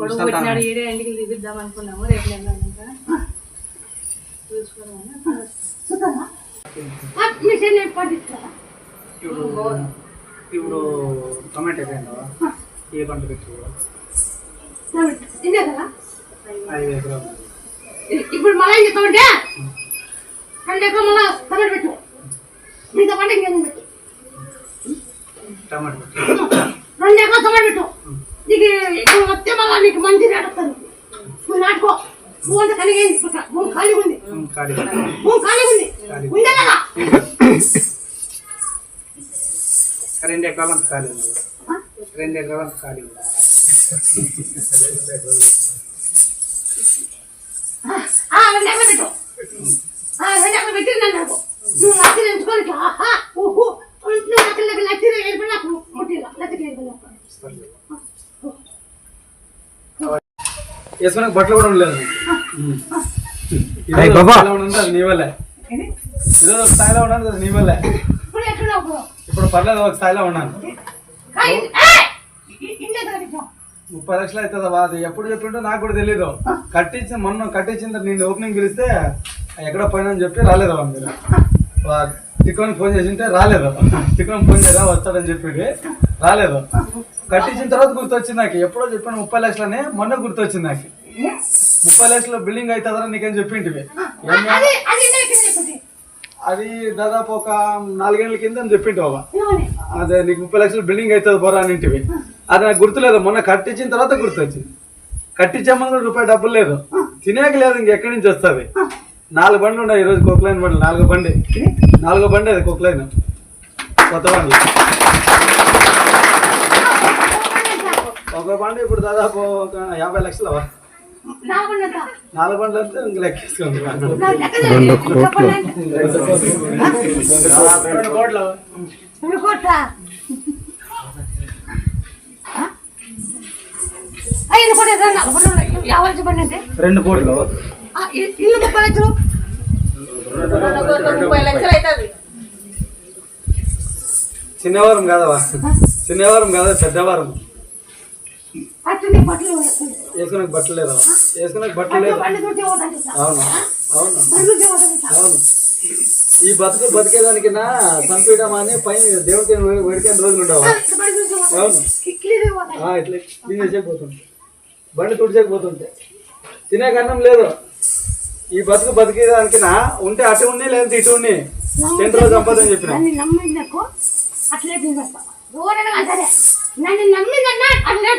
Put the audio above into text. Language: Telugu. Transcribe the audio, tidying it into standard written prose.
కొడుకు పెట్టినాడు ఈడే ఇంటికి తీపిద్దాం అనుకున్నాము రేపు ఇప్పుడు టొమాటో ఏ పంట పెట్టు 5 ఎకరాలు ఇప్పుడు మళ్ళీ ఇంకొకటి 2 ఎకరాలు మళ్ళీ టమాటో పెట్టు మిగతా పంట ఇంకేం పెట్టు టమాటో 2 ఎకరాలు టమాటో పెట్టు నీకు వస్తే మళ్ళీ నీకు మంచి రేట్ వస్తుంది నువ్వు నాటుకో భూమి అంతా కలిగి భూమి ఖాళీ ఉంది భూమి ఖాళీ ఉంది ఉందా కదా 2 ఎకరాలు ఖాళీ ఉంది 2 ఎకరాలు ఖాళీ ఉంది 2 ఎకరాలు పెట్టు 2 ఎకరాలు పెట్టి నన్ను నువ్వు నచ్చిన ఎంచుకొని నువ్వు నచ్చిన ఏర్పడి నాకు ముట్టిలా నచ్చిన ఏర్పడి వేసుకునే బట్టలు కూడా ఉండలేదు అది నీ వల్లే ఏదో ఒక స్థాయిలో ఉన్నాను అది నీ వల్లే ఇప్పుడు పర్లేదు ఒక స్థాయిలో ఉన్నాను 30 లక్షలు అవుతుందా అది ఎప్పుడు చెప్పింటో నాకు కూడా తెలీదు మొన్న కట్టించిన నేను ఓపెనింగ్ పిలిస్తే ఎక్కడ పోయినా అని చెప్పి రాలేదు మీరు తిక్కుని ఫోన్ చేసింటే రాలేదు తిక్కుని ఫోన్ చేయరా వస్తాడని చెప్పి రాలేదు కట్టించిన తర్వాత గుర్తొచ్చింది నాకు ఎప్పుడో చెప్పాను 30 లక్షలనే మొన్న గుర్తొచ్చింది నాకు 30 లక్షల బిల్డింగ్ అవుతుందా నీకేం చెప్పింటివి అది దాదాపు ఒక 4 ఏళ్ళ కింద అని చెప్పింటి బాబా అదే నీకు 30 లక్షల బిల్డింగ్ అవుతుంది బోరా అని ఇంటివి అది నాకు గుర్తులేదు మొన్న కట్టించిన తర్వాత గుర్తొచ్చింది కట్టించామని కూడా రూపాయి డబ్బులు లేదు తినేక లేదు ఇంకెక్కడి నుంచి వస్తుంది 4 బండ్లు ఉన్నాయి ఈరోజు కొక్లైన్ బండి 4 బండి అది కొక్లైన్ కొత్త బండ్లు ఒక బండి ఇప్పుడు దాదాపు ఒక 50 లక్షలు 4 బండ్లు అంటే ఇంక లెక్కేసుకోండి 2 కోట్లు 2 కోట్లు ఇల్లు 30 లక్షలు 30 లక్షలు అవుతుంది చిన్నవారం కాదవా చిన్నవారం కాదా పెద్దవారం వేసుకునే బట్టలు లేదా వేసుకునే బట్టలు లేదు అవును అవును అవును ఈ బతికేదానికి నా చంపేయడం అని పైన దేవుడికి వేడికైన రోజులు ఉండవు అవును ఇట్లా క్లీన్ చేసేపోతుంటే బండి తుడిచేకపోతుంటే తినే కన్నం లేదు ఈ బతికేదానికి నా ఉంటే అటు ఉన్నాయి లేదంటే ఇటు ఉన్నాయి 10 రోజులు సంపాదని చెప్పిన నన్ను నమ్మిందన్నా అట్లే